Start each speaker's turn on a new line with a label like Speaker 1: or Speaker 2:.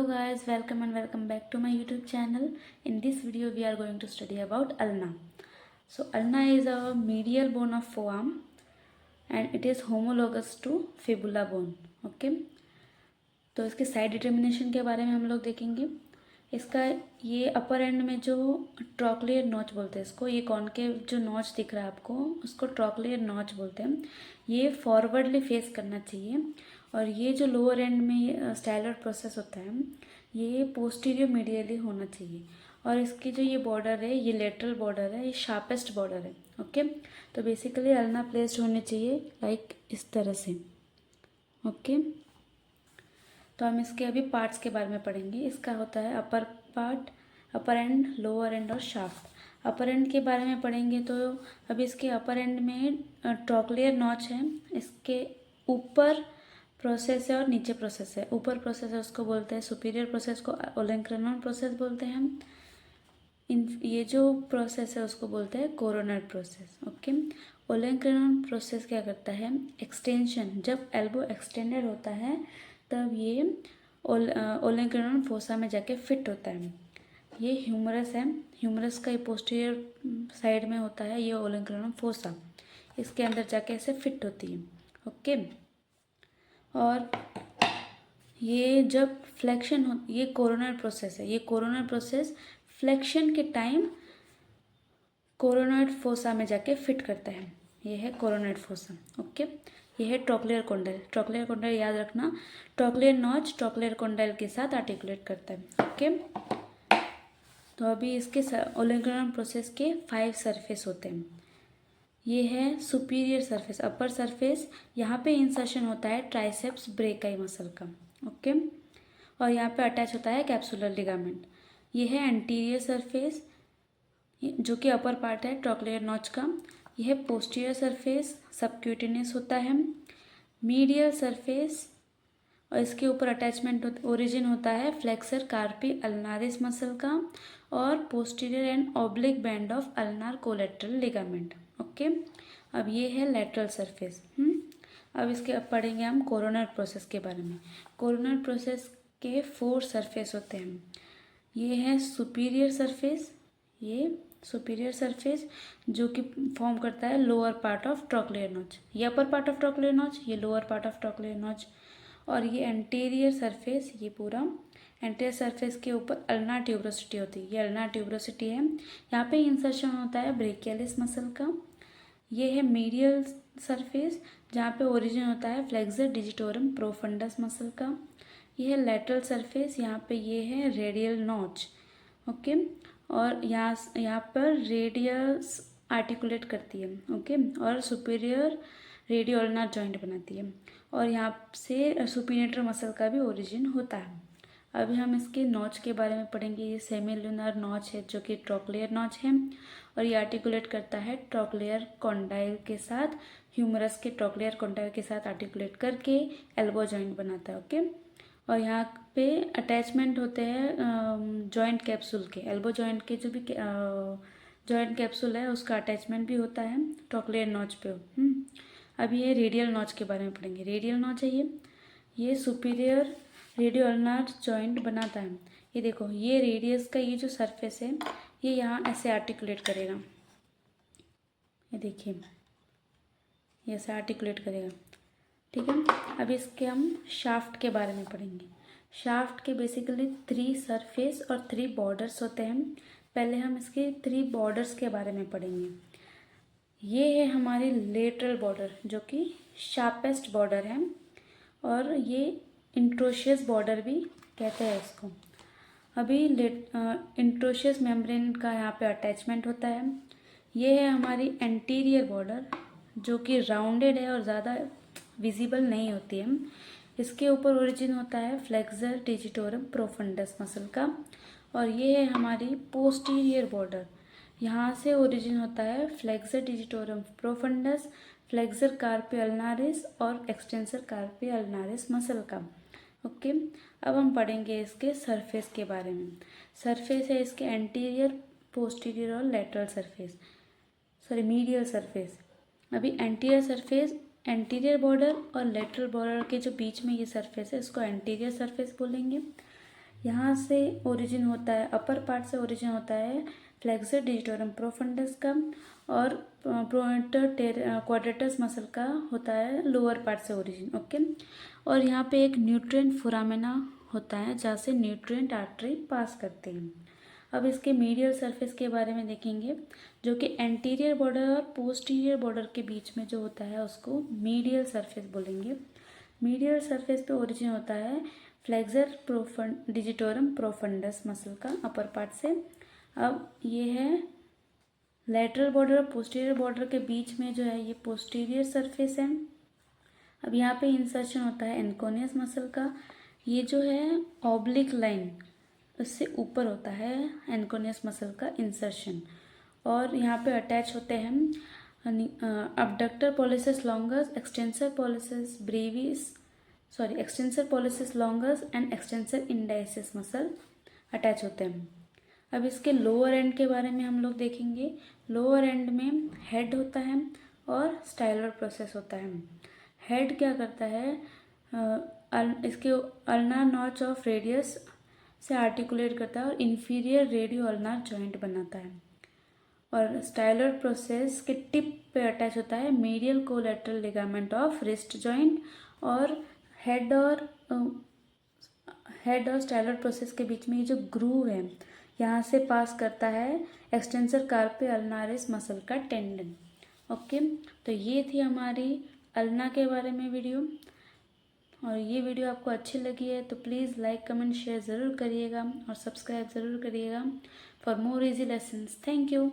Speaker 1: Hello guys, welcome back to my YouTube channel. In this video we are going to study about ulna. So ulna is a medial bone of forearm and it is homologous to fibula bone. Okay, तो इसके side determination के बारे में हम लोग देखेंगे। इसका ये अपर एंड में जो ट्रॉकलियर नॉच बोलते हैं इसको, ये कॉनकेव जो नॉच दिख रहा है आपको उसको ट्रॉकलियर नॉच बोलते हैं। ये फॉरवर्डली फेस करना चाहिए और ये जो लोअर एंड में स्टाइलर प्रोसेस होता है ये पोस्टीरियर मीडियली होना चाहिए। और इसकी जो ये बॉर्डर है ये लेटरल बॉर्डर है, ये शार्पेस्ट बॉर्डर है। ओके, तो बेसिकली अल्ना प्लेस्ड होने चाहिए लाइक इस तरह से। ओके, तो हम इसके अभी पार्ट्स के बारे में पढ़ेंगे। इसका होता है upper part, upper and, lower and और शाफ्ट। अपर एंड के बारे में पढ़ेंगे तो अभी इसके अपर एंड में ट्रॉकलियर नॉच है, इसके ऊपर प्रोसेस है और नीचे प्रोसेस है। ऊपर प्रोसेस है उसको बोलते हैं सुपीरियर प्रोसेस को ओलेंक्रेनॉन प्रोसेस बोलते हैं हम। ये जो प्रोसेस है उसको बोलते हैं कोरोनर प्रोसेस। ओके, ओलेंक्रेनॉन प्रोसेस क्या करता है, एक्सटेंशन, जब एल्बो एक्सटेंडेड होता है तब ये ओलेंक्रेनॉन फोसा में जाके फिट होता है। ये ह्यूमरस है, ह्यूमरस का ये पोस्टीरियर साइड में होता है ये ओलेंक्रेनॉन फोसा, इसके अंदर जाके ऐसे फिट होती है। ओके, और ये जब फ्लेक्शन हो, ये कोरोनर प्रोसेस है, ये कोरोनर प्रोसेस फ्लेक्शन के टाइम कोरोनॉइड फोसा में जाके फिट करता है। ये है कोरोनॉइड फोसा। ओके, ये है ट्रॉकलियर कोंडाइल। ट्रॉकलियर कोंडाइल याद रखना, ट्रॉकलियर नॉच ट्रॉकलियर कोंडाइल के साथ आर्टिकुलेट करता है। ओके, तो अभी इसके ओलेंक्रेनॉन प्रोसेस के 5 सरफेस होते हैं। ये है सुपीरियर सरफेस, अपर सरफेस, यहाँ पे इंसर्शन होता है ट्राइसेप्स ब्रेकाई मसल का। ओके, और यहाँ पे अटैच होता है कैप्सुलर लिगामेंट। ये है एंटीरियर सरफेस जो कि अपर पार्ट है ट्रॉकलियर नॉच का। यह है पोस्टीरियर सरफेस, सबक्यूटेनियस होता है। मीडियल सरफेस और इसके ऊपर अटैचमेंट ओरिजिन होता है फ्लेक्सर कार्पी अल्नारिस मसल का और posterior and oblique band of ulnar collateral ligament. Okay, अब ये है लेटरल सरफेस। अब इसके अब पढ़ेंगे हम कोरोनर प्रोसेस के बारे में। कोरोनर प्रोसेस के 4 सरफेस होते हैं। ये है सुपीरियर सरफेस, ये सुपीरियर सरफेस जो कि फॉर्म करता है lower part of trochlear notch. ये upper part of trochlear notch, ये lower part of trochlear notch. और ये एंटीरियर सरफेस, ये पूरा एंटीरियर सरफेस के ऊपर अल्नार ट्यूबरोसिटी होती है, ये अल्नार ट्यूबरोसिटी है। यहाँ पे इंसर्शन होता है ब्रेकियलिस मसल का। ये है मीडियल सरफेस जहाँ पे ओरिजिन होता है फ्लेक्सर डिजिटोरम प्रोफंडस मसल का। ये है लेटरल सरफेस, यहाँ पे ये है रेडियल नॉच। ओके, और यहाँ पर रेडियस आर्टिकुलेट करती है। ओके, और सुपीरियर रेडियो अल्नार जॉइंट बनाती है और यहाँ से सुपिनेटर मसल का भी ओरिजिन होता है। अभी हम इसके नॉच के बारे में पढ़ेंगे। ये सेमिलुनर नॉच है जो कि ट्रॉकलियर नॉच है और ये आर्टिकुलेट करता है ट्रॉकलियर कॉन्डाइल के साथ, ह्यूमरस के ट्रॉकलियर कॉन्डाइल के साथ आर्टिकुलेट करके एल्बो जॉइंट बनाता है। ओके, और यहाँ पे अटैचमेंट होते हैं जॉइंट कैप्सूल के, एल्बो जॉइंट के जो भी जॉइंट कैप्सूल है उसका अटैचमेंट भी होता है ट्रॉकलियर नॉच पे। अब ये रेडियल नॉच के बारे में पढ़ेंगे। रेडियल नॉच है ये सुपीरियर रेडियो अल्नार जॉइंट बनाता है। ये देखो, ये रेडियस का ये जो सरफेस है ये यहाँ ऐसे आर्टिकुलेट करेगा, ये देखिए ये ऐसे आर्टिकुलेट करेगा। ठीक है, अब इसके हम शाफ्ट के बारे में पढ़ेंगे। शाफ्ट के बेसिकली 3 सरफेस और 3 बॉर्डर्स होते हैं। पहले हम इसके 3 बॉर्डर्स के बारे में पढ़ेंगे। ये है हमारी लेटरल बॉर्डर जो कि शार्पेस्ट बॉर्डर है और ये इंट्रोशियस बॉर्डर भी कहते हैं इसको। अभी इंट्रोशियस मेम्ब्रेन का यहाँ पे अटैचमेंट होता है। ये है हमारी एंटीरियर बॉर्डर जो कि राउंडेड है और ज़्यादा विजिबल नहीं होती है। इसके ऊपर ओरिजिन होता है फ्लेक्सर डिजिटोरम प्रोफंडस मसल का। और ये है हमारी पोस्टीरियर बॉर्डर, यहाँ से ओरिजिन होता है फ्लेक्सर डिजिटोरम प्रोफंडस, फ्लेक्सर कार्पी अल्नारिस और एक्सटेंसर कार्पी अल्नारिस मसल का। ओके, अब हम पढ़ेंगे इसके सरफेस के बारे में। सरफेस है इसके एंटीरियर, पोस्टीरियर और lateral surface, sorry medial surface. अभी एंटीरियर सरफेस, एंटीरियर बॉर्डर और लेटरल बॉर्डर के जो बीच में ये सरफेस है इसको एंटीरियर सरफेस बोलेंगे। यहाँ से ओरिजिन होता है, अपर पार्ट से ओरिजिन होता है फ्लेक्सर डिजिटोरम प्रोफंडस का, और प्रोनेटर क्वाड्रेटस मसल का होता है लोअर पार्ट से ओरिजिन। ओके, और यहाँ पे एक न्यूट्रिएंट फोरामेना होता है जहाँ से न्यूट्रिएंट आर्टरी पास करते हैं। अब इसके मीडियल सरफेस के बारे में देखेंगे, जो कि एंटीरियर बॉर्डर और पोस्टीरियर बॉर्डर के बीच में जो होता है उसको मीडियल सरफेस बोलेंगे। मीडियल सरफेस पे ओरिजिन होता है फ्लेक्सर डिजिटोरम प्रोफंडस मसल का अपर पार्ट से। अब ये है लेटरल बॉर्डर और पोस्टीरियर बॉर्डर के बीच में जो है ये पोस्टीरियर सरफेस है। अब यहाँ पे इंसर्शन होता है एंकोनियस मसल का, ये जो है ऑब्लिक लाइन उससे ऊपर होता है एंकोनियस मसल का इंसर्शन। और यहाँ पे अटैच होते हैं abductor pollicis longus, extensor pollicis Brevis, extensor pollicis longus and extensor indices muscle attach होते हैं। अब इसके लोअर एंड के बारे में हम लोग देखेंगे। लोअर एंड में हेड होता है और स्टाइलर प्रोसेस होता है। हेड क्या करता है, इसके अल्नार नॉच ऑफ रेडियस से आर्टिकुलेट करता है और इन्फीरियर रेडियो अल्नार जॉइंट बनाता है। और स्टाइलर प्रोसेस के टिप पे अटैच होता है medial collateral ligament of wrist joint, और हेड और स्टाइलर प्रोसेस के बीच में ये जो ग्रूव है यहाँ से पास करता है एक्सटेंसर कार्पे अल्नारिस मसल का टेंडन। ओके, तो ये थी हमारी अल्ना के बारे में वीडियो, और ये वीडियो आपको अच्छी लगी है तो प्लीज़ लाइक कमेंट शेयर ज़रूर करिएगा और सब्सक्राइब ज़रूर करिएगा for more easy lessons. Thank you.